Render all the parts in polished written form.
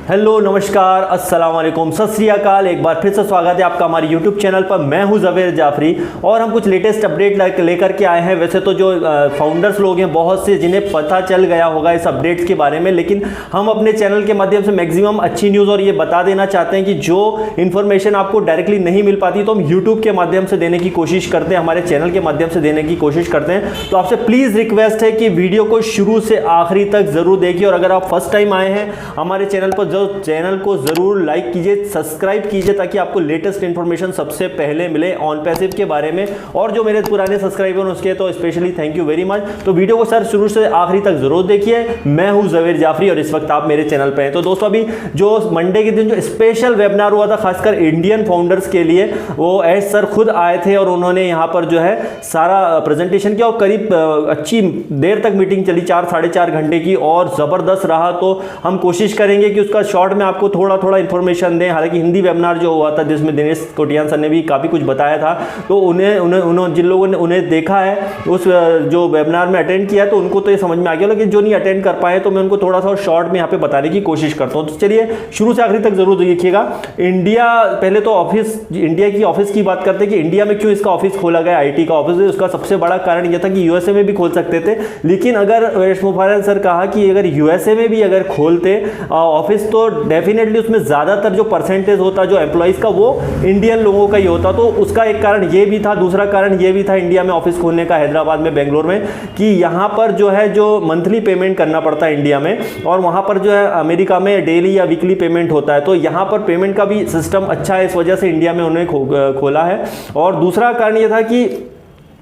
Hello, नमस्कार, अस्सलाम वालेकुम, सत श्री अकाल। एक बार फिर से स्वागत है आपका हमारे यूट्यूब चैनल पर। मैं हूं ज़वेर जाफरी और हम कुछ लेटेस्ट अपडेट लेकर के आए हैं। वैसे तो जो फाउंडर्स लोग हैं बहुत से जिन्हें पता चल गया होगा इस अपडेट्स के बारे में, लेकिन हम अपने चैनल के माध्यम से मैक्सिमम अच्छी न्यूज़ और ये बता देना चाहते हैं कि जो इन्फॉर्मेशन आपको डायरेक्टली नहीं मिल पाती तो हम यूट्यूब के माध्यम से देने की कोशिश करते हैं, हमारे चैनल के माध्यम से देने की कोशिश करते हैं। तो आपसे प्लीज़ रिक्वेस्ट है कि वीडियो को शुरू से आखिरी तक ज़रूर देखिए और अगर आप फर्स्ट टाइम आए हैं हमारे चैनल पर, जो चैनल को जरूर लाइक कीजिए, सब्सक्राइब कीजिए ताकि आपको लेटेस्ट इंफॉर्मेशन सबसे पहले मिले ऑन पैसिव के बारे में। और जो मेरे पुराने सब्सक्राइबर उसके तो specially thank you very much. तो वीडियो को सर शुरू से आखिरी तक जरूर देखिए। मैं हूं ज़वेर जाफरी और इस वक्त आप मेरे चैनल पे हैं। तो दोस्तों अभी जो मंडे के दिन जो स्पेशल वेबिनार हुआ था खासकर इंडियन फाउंडर्स के लिए, वो एस सर खुद आए थे और उन्होंने यहाँ पर जो है सारा प्रेजेंटेशन किया और करीब अच्छी देर तक मीटिंग चली, 4-4.5 घंटे की, और ज़बरदस्त रहा। तो हम कोशिश करेंगे कि उसका शॉर्ट में आपको थोड़ा थोड़ा इन्फॉर्मेशन दें। हालांकि हिंदी वेबिनार जो हुआ था जिसमें दिनेश कोटियान सर ने भी काफ़ी कुछ बताया था, तो उन्हें जिन लोगों ने उन्हें देखा है उस जो वेबिनार में अटेंड किया तो उनको तो ये समझ में आ गया, लेकिन जो नहीं अटेंड कर पाए तो मैं उनको थोड़ा सा शॉर्ट में यहाँ पे बताने की कोशिश करता हूँ। तो चलिए शुरू से आखिरी तक जरूर देखिएगा। इंडिया, पहले तो इंडिया की ऑफिस की बात करते हैं कि इंडिया में क्यों इसका ऑफिस खोला गया, IT का ऑफिस। उसका सबसे बड़ा कारण यह था कि USA में भी खोल सकते थे, लेकिन अगर यश मुफारन सर कहा कि अगर USA में भी अगर खोलते ऑफिस तो डेफिनेटली उसमें ज़्यादातर जो परसेंटेज होता जो एम्प्लॉइज़ का वो इंडियन लोगों का ही होता। तो उसका एक कारण ये भी था। दूसरा कारण ये भी था इंडिया में ऑफिस खोलने का, हैदराबाद में, बेंगलोर में, कि यहाँ पर जो है जो मंथली पेमेंट करना पड़ता है इंडिया में, और वहाँ पर जो है अमेरिका में डेली या वीकली पेमेंट होता है। तो यहाँ पर पेमेंट का भी सिस्टम अच्छा है, इस वजह से इंडिया में उन्होंने खोला है। और दूसरा कारण ये था कि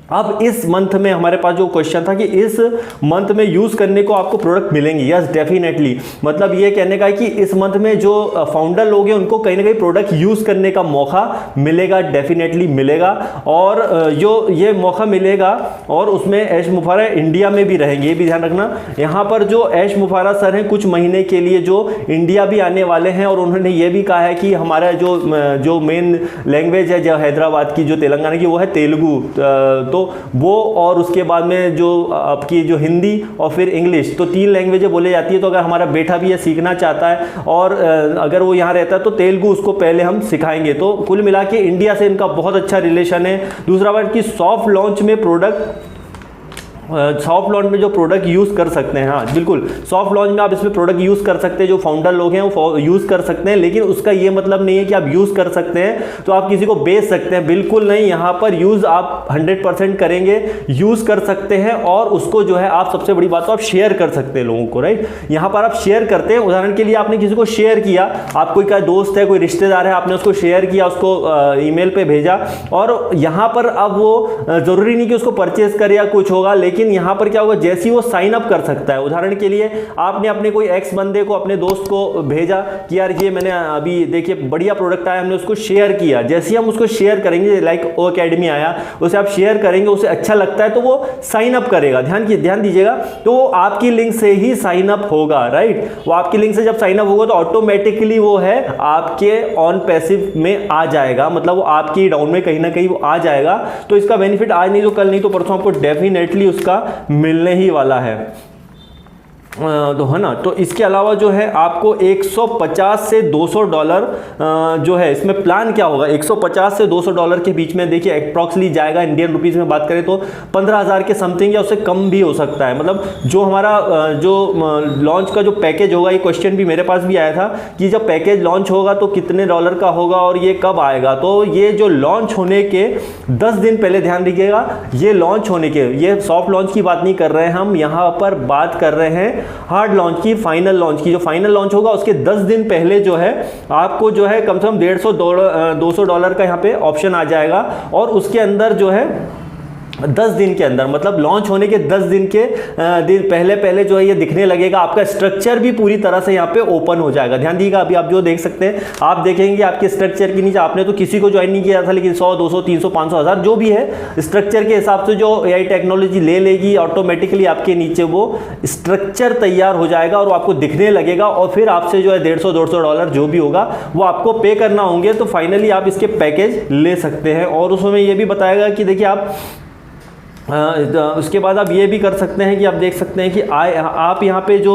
अब इस मंथ में हमारे पास जो क्वेश्चन था कि इस मंथ में यूज़ करने को आपको प्रोडक्ट मिलेंगे। यस, डेफिनेटली, मतलब ये कहने का है कि इस मंथ में जो फाउंडर लोग हैं उनको कहीं ना कहीं प्रोडक्ट यूज़ करने का मौका मिलेगा, डेफिनेटली मिलेगा। और जो ये मौका मिलेगा और उसमें ऐश मुफारा इंडिया में भी रहेंगे, ये भी ध्यान रखना। यहाँ पर जो ऐश मुफारा सर हैं कुछ महीने के लिए जो इंडिया भी आने वाले हैं, और उन्होंने ये भी कहा है कि हमारा जो मेन लैंग्वेज है जो हैदराबाद की, जो तेलंगाना की, वो है तेलुगु। तो वो और उसके बाद में जो आपकी जो हिंदी और फिर इंग्लिश, तो 3 लैंग्वेजें बोले जाती है। तो अगर हमारा बेटा भी ये सीखना चाहता है और अगर वो यहाँ रहता है तो तेलुगु उसको पहले हम सिखाएंगे। तो कुल मिला के इंडिया से इनका बहुत अच्छा रिलेशन है। दूसरा बात कि सॉफ्ट लॉन्च में जो प्रोडक्ट यूज़ कर सकते हैं, हाँ बिल्कुल, सॉफ्ट लॉन्च में आप इसमें प्रोडक्ट यूज़ कर सकते हैं, जो फाउंडर लोग हैं वो यूज़ कर सकते हैं। लेकिन उसका ये मतलब नहीं है कि आप यूज़ कर सकते हैं तो आप किसी को बेच सकते हैं, बिल्कुल नहीं। यहाँ पर यूज़ आप 100% करेंगे, यूज़ कर सकते हैं, और उसको जो है आप, सबसे बड़ी बात तो आप शेयर कर सकते हैं लोगों को, राइट। यहाँ पर आप शेयर करते हैं। उदाहरण के लिए आपने किसी को शेयर किया, आप कोई का दोस्त है, कोई रिश्तेदार है, आपने उसको शेयर किया, उसको ईमेल पे भेजा, और यहाँ पर अब वो ज़रूरी नहीं कि उसको परचेज करे या कुछ होगा, लेकिन यहां पर क्या होगा, जैसे ही वो साइन अप कर सकता है। उदाहरण के लिए आपने अपने कोई एक्स बंदे को, अपने दोस्त को भेजा कि यार ये मैंने अभी देखिए बढ़िया प्रोडक्ट आया, हमने उसको शेयर किया। जैसे ही हम उसको शेयर करेंगे, लाइक ओ अकेडमी आया, उसे आप शेयर करेंगे, उसे अच्छा लगता है तो वो साइन अप करेगा। ध्यान दीजिएगा, तो वो आपकी लिंक से ही साइन अप होगा, राइट। वो आपकी लिंक से जब साइन अप होगा तो ऑटोमेटिकली वो है आपके ऑन पैसिव में आ जाएगा, मतलब वो आपकी डाउन में कहीं ना कहीं वो आ जाएगा। तो इसका बेनिफिट आज नहीं तो कल, नहीं तो परसों आपको डेफिनेटली उसका मिलने ही वाला है। तो है ना। तो इसके अलावा जो है आपको 150 से $200 जो है इसमें प्लान क्या होगा, 150 से $200 के बीच में देखिए अप्रॉक्सली जाएगा। इंडियन रुपीस में बात करें तो 15,000 के समथिंग या उससे कम भी हो सकता है। मतलब जो हमारा जो लॉन्च का जो पैकेज होगा, ये क्वेश्चन भी मेरे पास भी आया था कि जब पैकेज लॉन्च होगा तो कितने डॉलर का होगा और ये कब आएगा। तो ये जो लॉन्च होने के 10 दिन पहले, ध्यान रखिएगा, ये लॉन्च होने के, ये सॉफ्ट लॉन्च की बात नहीं कर रहे हैं हम, यहाँ पर बात कर रहे हैं हार्ड लॉन्च की, फाइनल लॉन्च की। जो फाइनल लॉन्च होगा उसके 10 दिन पहले जो है आपको जो है कम से कम $150-200 का यहाँ पे ऑप्शन आ जाएगा, और उसके अंदर जो है 10 दिन के अंदर, मतलब लॉन्च होने के 10 दिन के दिन पहले जो है ये दिखने लगेगा। आपका स्ट्रक्चर भी पूरी तरह से यहाँ पे ओपन हो जाएगा। ध्यान दीजिएगा, अभी आप जो देख सकते हैं, आप देखेंगे आपके स्ट्रक्चर के नीचे, आपने तो किसी को ज्वाइन नहीं किया था, लेकिन 100, 200, 300, 500, 1000 जो भी है स्ट्रक्चर के हिसाब से जो AI टेक्नोलॉजी ले लेगी, ऑटोमेटिकली आपके नीचे वो स्ट्रक्चर तैयार हो जाएगा और आपको दिखने लगेगा। और फिर आपसे जो है $150-200 जो भी होगा वो आपको पे करना होंगे। तो फाइनली आप इसके पैकेज ले सकते हैं। और उसमें ये भी बताएगा कि देखिए आप उसके बाद आप ये भी कर सकते हैं कि आप देख सकते हैं कि आप यहाँ पे जो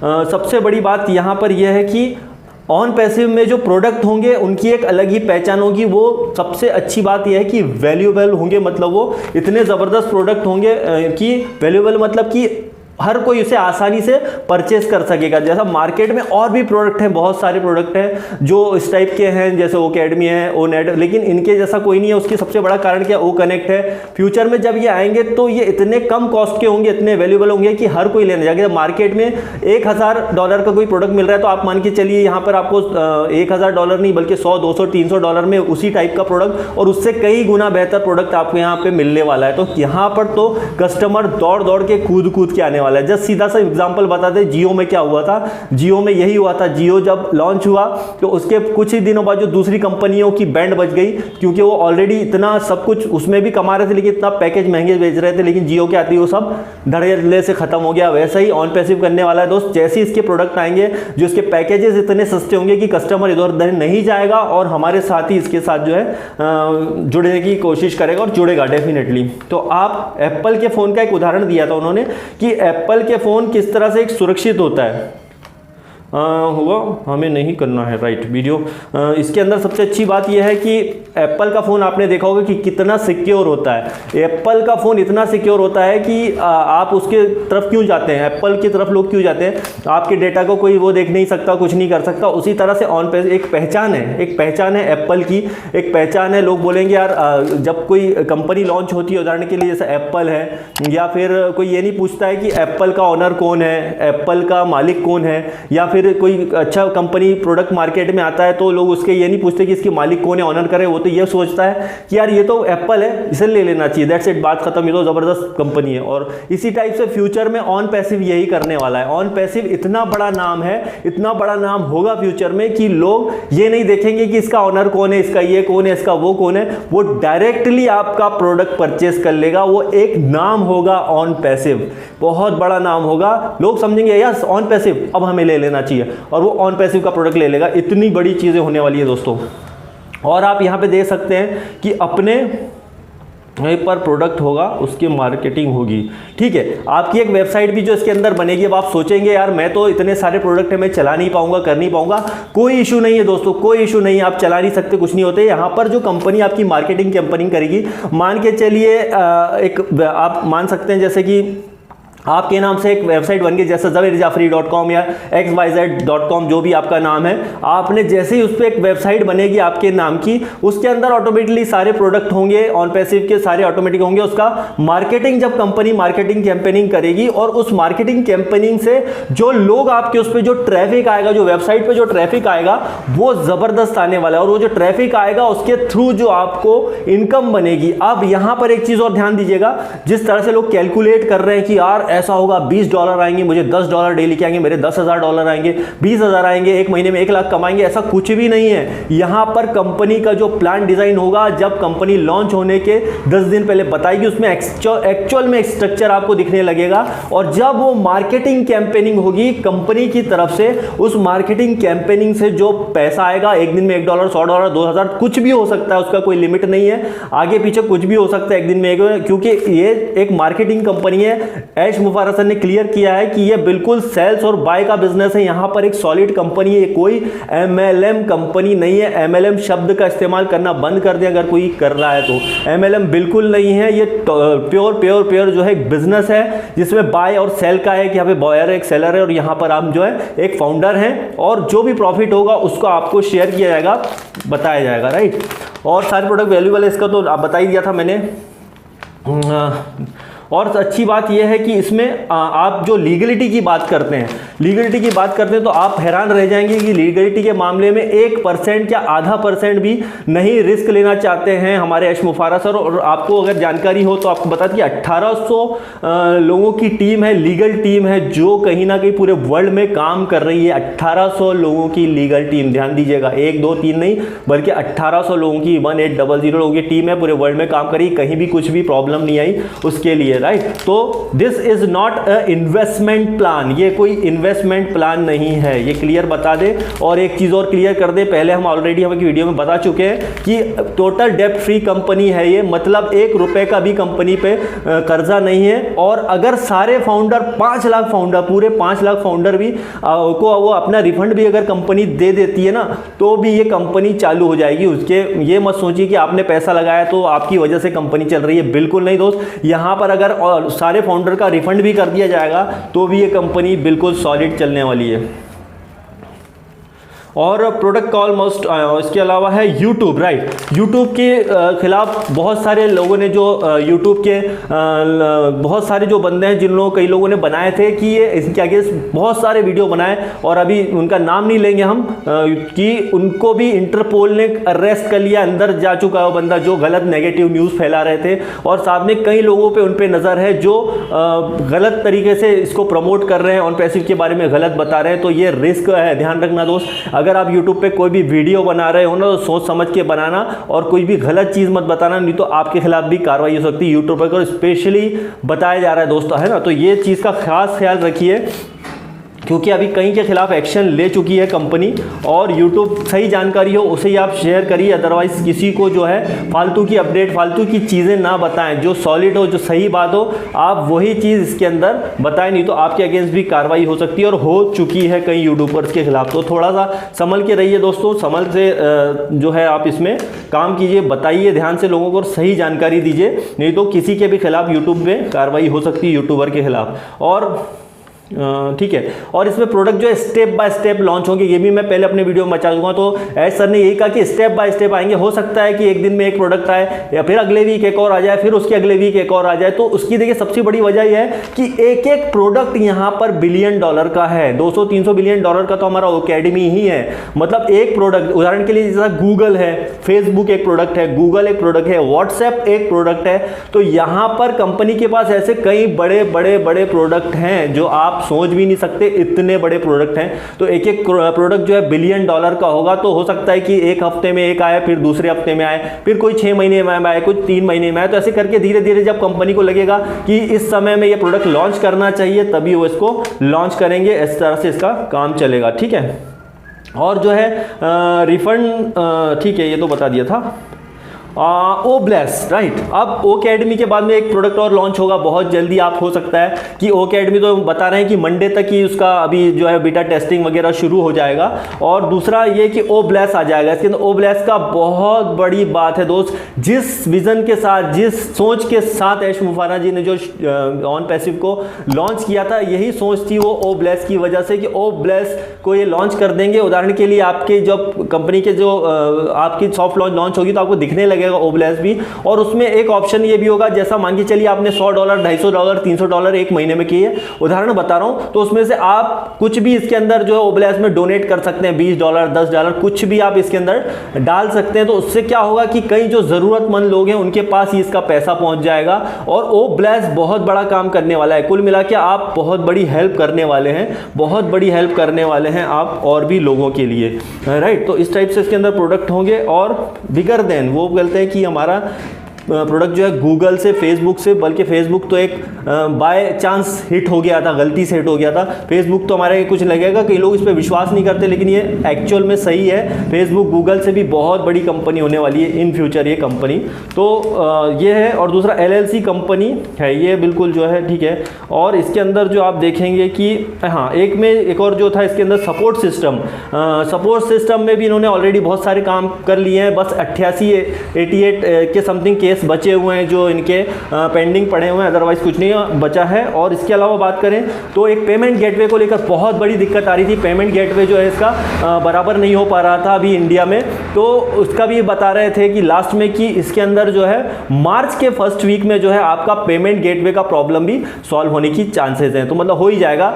सबसे बड़ी बात यहाँ पर यह है कि ऑन पैसिव में जो प्रोडक्ट होंगे उनकी एक अलग ही पहचान होगी। वो सबसे अच्छी बात यह है कि वैल्यूएबल होंगे, मतलब वो इतने ज़बरदस्त प्रोडक्ट होंगे कि वैल्यूएबल मतलब कि हर कोई उसे आसानी से परचेस कर सकेगा। जैसा मार्केट में और भी प्रोडक्ट हैं, बहुत सारे प्रोडक्ट हैं जो इस टाइप के हैं, जैसे ओ अकेडमी है, ओ नेट, लेकिन इनके जैसा कोई नहीं है। उसकी सबसे बड़ा कारण क्या, ओ कनेक्ट है। फ्यूचर में जब ये आएंगे तो ये इतने कम कॉस्ट के होंगे, इतने वैल्यूएबल होंगे कि हर कोई लेने जाएगा। मार्केट में $1000 का कोई प्रोडक्ट मिल रहा है तो आप मान के चलिए यहाँ पर आपको $1000 नहीं बल्कि 100, 200, 300 डॉलर में उसी टाइप का प्रोडक्ट और उससे कई गुना बेहतर प्रोडक्ट आपको यहाँ पे मिलने वाला है। तो यहाँ पर तो कस्टमर दौड़ दौड़ के कूद कूद के आने वाला है। जस्ट सीधा सा एग्जांपल बता दें, जियो में क्या हुआ था। जियो में यही हुआ था, जियो जब लॉन्च हुआ तो उसके कुछ ही दिनों बाद जो दूसरी कंपनियों की बैंड बज गई, क्योंकि वो ऑलरेडी इतना सब कुछ उसमें भी कमा रहे थे लेकिन इतना पैकेज महंगे बेच रहे थे, लेकिन जियो के आती वो सब धड़ल्ले से खत्म हो गया। वैसा ही ऑन पैसिव करने वाला है दोस्त। जैसे इसके प्रोडक्ट आएंगे जो इसके पैकेजेस इतने सस्ते होंगे कि कस्टमर इधर उधर नहीं जाएगा और हमारे साथ ही इसके साथ जो है जुड़ने की कोशिश करेगा और जुड़ेगा डेफिनेटली। तो आप एप्पल के फ़ोन का एक उदाहरण दिया था उन्होंने कि एप्पल के फ़ोन किस तरह से एक सुरक्षित होता है। हुआ हमें नहीं करना है राइट वीडियो। इसके अंदर सबसे अच्छी बात यह है कि एप्पल का फ़ोन आपने देखा होगा कि कितना सिक्योर होता है। एप्पल का फ़ोन इतना सिक्योर होता है कि आप उसके तरफ क्यों जाते हैं, एप्पल की तरफ लोग क्यों जाते हैं, आपके डेटा को कोई वो देख नहीं सकता, कुछ नहीं कर सकता। उसी तरह से ऑन पे एक पहचान है एप्पल की, एक पहचान है। लोग बोलेंगे यार जब कोई कंपनी लॉन्च होती है, उदाहरण के लिए जैसे एप्पल है, या फिर कोई ये नहीं पूछता है कि एप्पल का ओनर कौन है, एप्पल का मालिक कौन है, या फिर कोई अच्छा कंपनी प्रोडक्ट मार्केट में आता है तो लोग उसके ये नहीं पूछते कि इसकी मालिक कौन है, ऑनर करे। वो तो ये सोचता है कि यार ये तो एप्पल है, इसे ले लेना चाहिए, दैट्स इट, बात खत्म, ये तो ज़बरदस्त कंपनी है। और इसी टाइप से फ्यूचर में ऑन पैसिव यही करने वाला है। ऑन पैसिव इतना बड़ा नाम है, इतना बड़ा नाम होगा फ्यूचर में कि लोग ये नहीं देखेंगे कि इसका ऑनर कौन है, इसका ये कौन है, इसका वो कौन है, वो डायरेक्टली आपका प्रोडक्ट परचेस कर लेगा। वो एक नाम होगा ऑन पैसिव, बहुत बड़ा नाम होगा। लोग समझेंगे यस ऑन पैसिव, अब हमें ले लेना चाहिए, और वो ऑन पैसिव का प्रोडक्ट ले लेगा। इतनी बड़ी चीजें होने वाली है दोस्तों। और आप यहां पे देख सकते हैं कि अपने पर प्रोडक्ट होगा, उसकी मार्केटिंग होगी। ठीक है, आपकी एक वेबसाइट भी जो इसके अंदर बनेगी। अब आप सोचेंगे यार मैं तो इतने सारे प्रोडक्ट है, मैं चला नहीं पाऊंगा, कर नहीं पाऊंगा। कोई इशू नहीं है दोस्तों, कोई इशू नहीं है, आप चला नहीं सकते, कुछ नहीं होते। यहाँ पर जो कंपनी आपकी मार्केटिंग कैंपेनिंग करेगी, मान के चलिए एक आप मान सकते हैं जैसे कि आपके नाम से एक वेबसाइट बन गई, जैसे zaverjafri.com या xyz.com, जो भी आपका नाम है। आपने जैसे ही उस पर एक वेबसाइट बनेगी आपके नाम की, उसके अंदर ऑटोमेटिकली सारे प्रोडक्ट होंगे, ऑन पैसिव के सारे ऑटोमेटिक होंगे। उसका मार्केटिंग जब कंपनी मार्केटिंग कैंपेनिंग करेगी, और उस मार्केटिंग कैंपेनिंग से जो लोग आपके उस पर जो ट्रैफिक आएगा, जो वेबसाइट पर जो ट्रैफिक आएगा वो ज़बरदस्त आने वाला है। और वो जो ट्रैफिक आएगा उसके थ्रू जो आपको इनकम बनेगी। अब यहाँ पर एक चीज़ और ध्यान दीजिएगा, जिस तरह से लोग कैलकुलेट कर रहे हैं कि यार ऐसा होगा $20 आएंगे, मुझे $10 डेली के आएंगे, मेरे $10,000 आएंगे, 20,000 आएंगे, एक महीने में 1 लाख कमाएंगे, ऐसा कुछ भी नहीं है। यहां पर कंपनी का जो प्लान डिजाइन होगा, जब कंपनी लॉन्च होने के 10 दिन पहले बताएगी, उसमें एक्चुअल में स्ट्रक्चर आपको दिखने लगेगा। और जब वो मार्केटिंग कैंपेनिंग होगी कंपनी की तरफ से, उस मार्केटिंग कैंपेनिंग से जो पैसा आएगा, एक दिन में $1, $100, 2,000 कुछ भी हो सकता है, उसका कोई लिमिट नहीं है, आगे पीछे कुछ भी हो सकता है एक दिन में, क्योंकि ये एक मार्केटिंग कंपनी है। ऐश मुफारस सर ने क्लियर किया है कि ये बिल्कुल सेल्स और बाय का बिजनेस है। यहां पर एक सॉलिड कंपनी है, कोई MLM कंपनी नहीं है। MLM शब्द का इस्तेमाल करना बंद कर दें अगर कोई कर रहा है तो। MLM बिल्कुल नहीं है, ये प्योर जो है बिजनेस है, जिसमें बाय और सेल का है कि यहाँ पे बायर है, एक सेलर है, और यहाँ पर आप जो है एक फाउंडर हैं, और जो भी प्रॉफिट होगा उसको आपको शेयर किया जाएगा, बताया जाएगा, राइट। और सारे प्रोडक्ट वैल्यूएबल है, इसका तो आप बता ही दिया था मैंने। और अच्छी बात यह है कि इसमें आप जो लीगलिटी की बात करते हैं, तो आप हैरान रह जाएंगे कि लीगलिटी के मामले में 1% या आधा % भी नहीं रिस्क लेना चाहते हैं हमारे ऐश मुफारस सर। और आपको अगर जानकारी हो तो आपको बता दें कि 1800 लोगों की टीम है, लीगल टीम है, जो कहीं ना कहीं पूरे वर्ल्ड में काम कर रही है। 1800 लोगों की लीगल टीम, ध्यान दीजिएगा, 1 2 3 नहीं बल्कि 1800 लोगों की 1800 लोगों की टीम है, पूरे वर्ल्ड में काम करी, कहीं भी कुछ भी प्रॉब्लम नहीं आई उसके लिए। है, राइट। तो this is not a investment plan, ये कोई इन्वेस्टमेंट प्लान नहीं है, ये क्लियर बता दे। और एक चीज़ और क्लियर कर दे, पहले हम ऑलरेडी हम एक वीडियो में बता चुके हैं कि टोटल डेप्ट फ्री कंपनी है ये, मतलब 1 रुपए का भी कंपनी पे कर्जा नहीं है। और अगर सारे फाउंडर 5 लाख फाउंडर, पूरे 5 लाख फाउंडर भी को वो अपना रिफंड भी अगर कंपनी दे देती है ना, तो भी ये कंपनी चालू हो जाएगी। उसके ये मत सोचिए कि आपने पैसा लगाया तो आपकी वजह से कंपनी चल रही है, बिल्कुल नहीं दोस्त। यहाँ पर अगर सारे फाउंडर का रिफंड भी कर दिया जाएगा तो भी ये कंपनी बिल्कुल सॉलिड चलने वाली है। और प्रोडक्ट का ऑलमोस्ट, इसके अलावा है यूट्यूब, राइट। यूट्यूब के खिलाफ बहुत सारे लोगों ने जो यूट्यूब के बहुत सारे जो बंदे हैं, जिन लोगों कई लोगों ने बनाए थे कि ये इसके आगे बहुत सारे वीडियो बनाए, और अभी उनका नाम नहीं लेंगे हम, कि उनको भी इंटरपोल ने अरेस्ट कर लिया, अंदर जा चुका है वो बंदा जो गलत नेगेटिव न्यूज़ फैला रहे थे। और साथ में कई लोगों पे उन पे नज़र है जो गलत तरीके से इसको प्रमोट कर रहे हैं, ऑन पैसिव के बारे में गलत बता रहे हैं। तो ये रिस्क है, ध्यान रखना दोस्त। अगर आप YouTube पे कोई भी वीडियो बना रहे हो ना, तो सोच समझ के बनाना और कोई भी गलत चीज़ मत बताना, नहीं तो आपके खिलाफ भी कार्रवाई हो सकती है। यूट्यूब पर स्पेशली बताया जा रहा है दोस्तों, है ना। तो ये चीज़ का खास ख्याल रखिए, क्योंकि अभी कई के खिलाफ एक्शन ले चुकी है कंपनी। और YouTube सही जानकारी हो उसे ही आप शेयर करिए, अदरवाइज किसी को जो है फालतू की अपडेट, फालतू की चीज़ें ना बताएं। जो सॉलिड हो, जो सही बात हो, आप वही चीज़ इसके अंदर बताएं, नहीं तो आपके अगेंस्ट भी कार्रवाई हो सकती है और हो चुकी है कई यूट्यूबर्स के खिलाफ। तो थोड़ा सा संभल के रहिए दोस्तों, संभल से जो है आप इसमें काम कीजिए, बताइए ध्यान से लोगों को, सही जानकारी दीजिए, नहीं तो किसी के भी खिलाफ यूट्यूब में कार्रवाई हो सकती है, यूट्यूबर के खिलाफ। और ठीक है। और इसमें प्रोडक्ट जो है स्टेप बाय स्टेप लॉन्च होंगे, ये भी मैं पहले अपने वीडियो में बता दूंगा। तो एज सर ने यही कहा कि स्टेप बाय स्टेप आएंगे। हो सकता है कि एक दिन में एक प्रोडक्ट आए, या फिर अगले वीक एक और आ जाए, फिर उसके अगले वीक एक और आ जाए। तो उसकी देखिए सबसे बड़ी वजह यह है कि एक एक प्रोडक्ट यहाँ पर $1 बिलियन का है, 200-300 बिलियन डॉलर का तो हमारा ओकेडमी ही है। मतलब एक प्रोडक्ट, उदाहरण के लिए जैसा गूगल है, फेसबुक एक प्रोडक्ट है, गूगल एक प्रोडक्ट है, व्हाट्सएप एक प्रोडक्ट है। तो यहाँ पर कंपनी के पास ऐसे कई बड़े बड़े बड़े प्रोडक्ट हैं जो आप सोच भी नहीं सकते, इतने बड़े प्रोडक्ट हैं। तो एक एक प्रोडक्ट जो है $1 बिलियन का होगा। तो हो सकता है कि एक हफ्ते में एक आए, फिर दूसरे हफ्ते में आए, फिर कोई 6 महीने में आए, कुछ 3 महीने में आए। तो ऐसे करके धीरे धीरे जब कंपनी को लगेगा कि इस समय में ये प्रोडक्ट लॉन्च करना चाहिए, तभी वो इसको लॉन्च करेंगे। इस तरह से इसका काम चलेगा, ठीक है। और जो है रिफंड, ठीक है, ये तो बता दिया था। ओब्लेस, राइट। अब ओकेडमी के बाद में एक प्रोडक्ट और लॉन्च होगा बहुत जल्दी। आप हो सकता है कि ओकेडमी तो बता रहे हैं कि मंडे तक ही उसका अभी जो है बीटा टेस्टिंग वगैरह शुरू हो जाएगा। और दूसरा ये कि ओब्लेस आ जाएगा। इसके अंदर ओब्लेस का बहुत बड़ी बात है दोस्त, जिस विजन के साथ, जिस सोच के साथ ऐश मुफारा जी ने जो ऑन पैसिव को लॉन्च किया था, यही सोच थी वो ओब्लेस की वजह से, कि ओब्लेस को ये लॉन्च कर देंगे। उदाहरण के लिए आपके जब कंपनी के जो आपकी सॉफ्ट लॉन्च होगी तो आपको दिखने लगेगा ओब्लेस भी। और उसमें एक ऑप्शन ये भी होगा, जैसा मान के चलिए आपने $100, $250, $300 एक महीने में किए, उदाहरण बता रहा हूं, तो उसमें से आप कुछ भी इसके अंदर जो है ओब्लेस में डोनेट कर सकते हैं, $20, $10, कुछ भी आप इसके अंदर डाल सकते हैं। तो उससे क्या होगा कि कई जो जरूरतमंद लोग हैं उनके पास ही इसका पैसा पहुंच जाएगा। और ओब्लेस बहुत बड़ा काम करने वाला है। कुल मिला के आप बहुत बड़ी हेल्प करने वाले हैं, बहुत बड़ी हेल्प करने वाले हैं आप और भी लोगों के लिए, राइट। तो इस टाइप से इसके अंदर प्रोडक्ट होंगे। और बिगर देन वो बोलते हैं कि हमारा प्रोडक्ट जो है गूगल से, फेसबुक से, बल्कि फेसबुक तो एक बाय चांस हिट हो गया था, गलती से हिट हो गया था। फेसबुक तो हमारे कुछ लगेगा, कई लोग इस पर विश्वास नहीं करते, लेकिन ये एक्चुअल में सही है। फेसबुक गूगल से भी बहुत बड़ी कंपनी होने वाली है इन फ्यूचर ये कंपनी। तो ये है। और दूसरा LLC कंपनी है ये, बिल्कुल जो है ठीक है। और इसके अंदर जो आप देखेंगे कि हाँ, एक और जो था इसके अंदर सपोर्ट सिस्टम में भी इन्होंने ऑलरेडी बहुत सारे काम कर लिए हैं। बस 88 के समथिंग केस बचे हुए हैं जो इनके पेंडिंग पड़े हुए हैं, अदरवाइज कुछ नहीं बचा है। और इसके अलावा बात करें तो एक पेमेंट गेटवे को लेकर बहुत बड़ी दिक्कत आ रही थी। पेमेंट गेटवे जो है इसका बराबर नहीं हो पा रहा था अभी इंडिया में, तो उसका भी बता रहे थे कि लास्ट में कि इसके अंदर जो है मार्च के फर्स्ट वीक में जो है आपका पेमेंट गेटवे का प्रॉब्लम भी सॉल्व होने की चांसेस हैं। तो मतलब हो ही जाएगा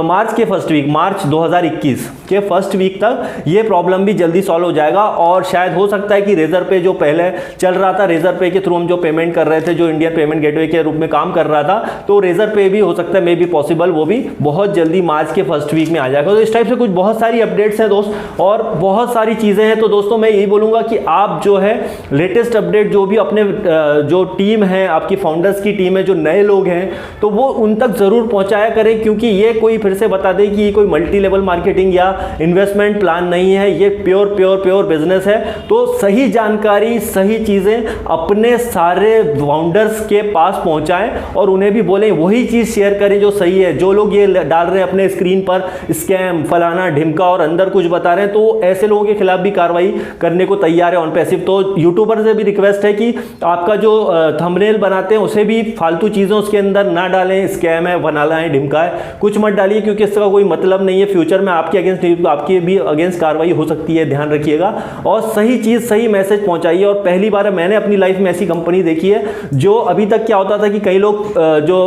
मार्च के फर्स्ट वीक, मार्च 2021 के फर्स्ट वीक तक ये प्रॉब्लम भी जल्दी सॉल्व हो जाएगा। और शायद हो सकता है कि रेजर पे जो पहले चल रहा था, रेजर पे के थ्रू हम जो पेमेंट कर रहे थे, जो इंडियन पेमेंट गेटवे के रूप में काम कर रहा था, तो रेजर पे भी हो सकता है, मे बी पॉसिबल, वो भी बहुत जल्दी मार्च के फर्स्ट वीक में आ जाएगा। तो इस टाइप से कुछ बहुत सारी अपडेट्स हैं दोस्त, और बहुत सारी चीज़ें हैं। तो दोस्तों मैं यही बोलूँगा कि आप जो है लेटेस्ट अपडेट जो भी अपने जो टीम है, आपकी फाउंडर्स की टीम है, जो नए लोग हैं, तो वो उन तक ज़रूर पहुँचाया करें, क्योंकि ये कोई फिर से बता दे कि ये कोई मल्टी लेवल मार्केटिंग या इन्वेस्टमेंट प्लान नहीं है, ये प्योर बिजनेस है। तो सही जानकारी, सही चीज़ें अपने सारे फाउंडर्स के पास पहुँचाएँ और उन्हें भी बोलें वही चीज़ शेयर करें जो सही है। जो लोग ये डाल रहे हैं अपने स्क्रीन पर स्कैम फलाना ढिमका और अंदर कुछ बता रहे हैं, तो ऐसे लोगों के खिलाफ भी कार्रवाई करने को तैयार है ऑन पैसिव। तो यूट्यूबर से भी रिक्वेस्ट है कि आपका जो थंबनेल बनाते हैं उसे भी फालतू चीज़ें उसके अंदर ना डालें, स्कैम है, बनाना है, ढिमका है, कुछ मत डालिए, क्योंकि इसका कोई मतलब नहीं है। फ्यूचर में आपके अगेंस्ट, आपकी भी अगेंस्ट कार्रवाई हो सकती है, ध्यान रखिएगा। और सही चीज़, सही मैसेज पहुंचाइए। और पहली बार मैंने अपनी लाइफ में ऐसी कंपनी देखी है, जो अभी तक क्या होता था कि कई लोग जो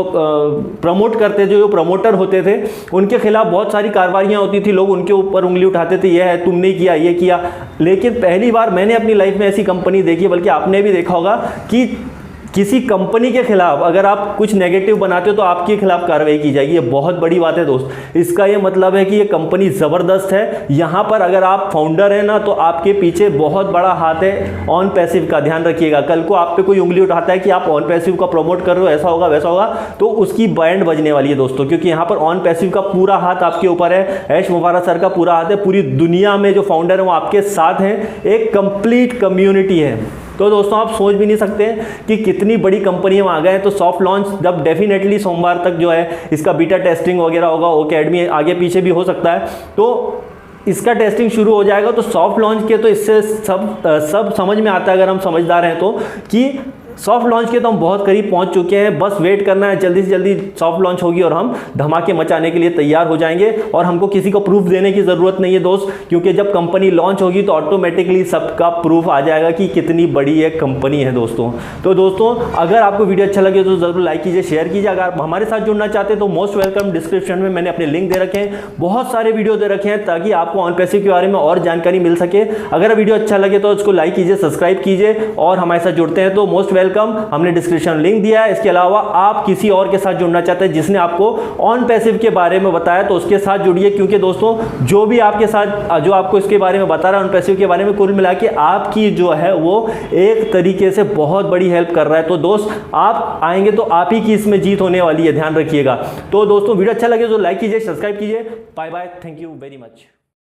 प्रमोट करते थे, जो प्रमोटर होते थे, उनके खिलाफ बहुत सारी कार्रवाइयाँ होती थी, लोग उनके ऊपर उंगली उठाते थे, यह है तुमने किया, ये किया। लेकिन पहली बार मैंने अपनी लाइफ में ऐसी कंपनी देखी, बल्कि आपने भी देखा होगा कि किसी कंपनी के खिलाफ अगर आप कुछ नेगेटिव बनाते हो तो आपके खिलाफ कार्रवाई की जाएगी। ये बहुत बड़ी बात है दोस्त। इसका ये मतलब है कि ये कंपनी ज़बरदस्त है। यहाँ पर अगर आप फाउंडर हैं ना, तो आपके पीछे बहुत बड़ा हाथ है ऑन पैसिव का, ध्यान रखिएगा। कल को आप पे कोई उंगली उठाता है कि आप ऑन पैसिव का प्रमोट कर रहे हो, ऐसा होगा वैसा होगा, तो उसकी बैंड बजने वाली है दोस्तों, क्योंकि यहाँ पर ऑन पैसिव का पूरा हाथ आपके ऊपर है। ऐश मुबारक सर का पूरा हाथ है। पूरी दुनिया में जो फाउंडर है वो आपके साथ हैं। एक कंप्लीट कम्युनिटी है। तो दोस्तों आप सोच भी नहीं सकते कि कितनी बड़ी कंपनी में आ गए। तो सॉफ्ट लॉन्च जब डेफिनेटली सोमवार तक जो है इसका बीटा टेस्टिंग वगैरह होगा, ओकेडमी आगे पीछे भी हो सकता है, तो इसका टेस्टिंग शुरू हो जाएगा। तो सॉफ्ट लॉन्च के तो इससे सब समझ में आता है, अगर हम समझदार हैं तो, कि सॉफ्ट लॉन्च के तो हम बहुत करीब पहुंच चुके हैं। बस वेट करना है, जल्दी से जल्दी सॉफ्ट लॉन्च होगी और हम धमाके मचाने के लिए तैयार हो जाएंगे। और हमको किसी को प्रूफ देने की ज़रूरत नहीं है दोस्त, क्योंकि जब कंपनी लॉन्च होगी तो ऑटोमेटिकली सबका प्रूफ आ जाएगा कि कितनी बड़ी एक कंपनी है दोस्तों। तो दोस्तों अगर आपको वीडियो अच्छा लगे तो ज़रूर लाइक कीजिए, शेयर कीजिए। अगर आप हमारे साथ जुड़ना चाहते हैं तो मोस्ट वेलकम। डिस्क्रिप्शन में मैंने अपने लिंक दे रखे हैं, बहुत सारे वीडियो दे रखे हैं, ताकि आपको ऑन पैसिव के बारे में और जानकारी मिल सके। अगर वीडियो अच्छा लगे तो उसको लाइक कीजिए, सब्सक्राइब कीजिए और हमारे साथ जुड़ते हैं तो मोस्ट वेलकम। हमने डिस्क्रिप्शन लिंक दिया है। इसके अलावा आप किसी और के साथ जुड़ना चाहते हैं जिसने आपको ऑन पैसिव के बारे में बताया, तो उसके साथ जुड़िए, क्योंकि दोस्तों जो भी आपके साथ, जो आपको इसके बारे में बता रहा है ऑन पैसिव के बारे में, कुल मिला के आपकी जो है वो एक तरीके से बहुत बड़ी हेल्प कर रहा है। तो दोस्त आप आएंगे तो आप ही की इसमें जीत होने वाली है, ध्यान रखिएगा। तो दोस्तों वीडियो अच्छा लगे तो लाइक कीजिए, सब्सक्राइब कीजिए। Bye bye, thank you very much.